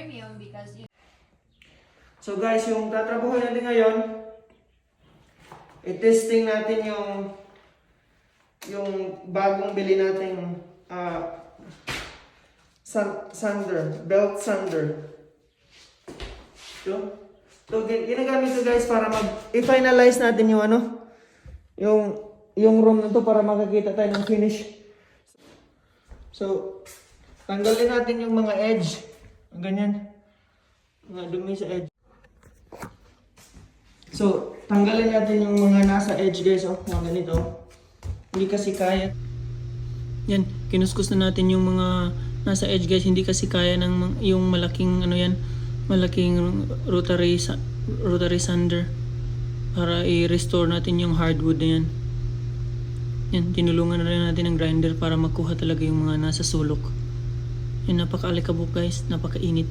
premium because you. So guys, yung tatrabaho natin ngayon, i-testing natin yung bagong bili nating sander, belt sander. So ginagamit ko guys para i-finalize natin yung yung room na to para makakita tayo ng finish. So tanggalin natin yung mga edge, ganyan, mga dumi sa edge. So tanggalin natin yung mga nasa edge guys, mga ganito. Hindi kasi kaya. Yan, kinuskus na natin yung mga nasa edge guys, hindi kasi kaya ng yung malaking malaking rotary sander para i-restore natin yung hardwood na yan. Yan, tinulungan na rin natin ng grinder para makuha talaga yung mga nasa sulok. Yan, napaka-alikabok guys, napaka-init.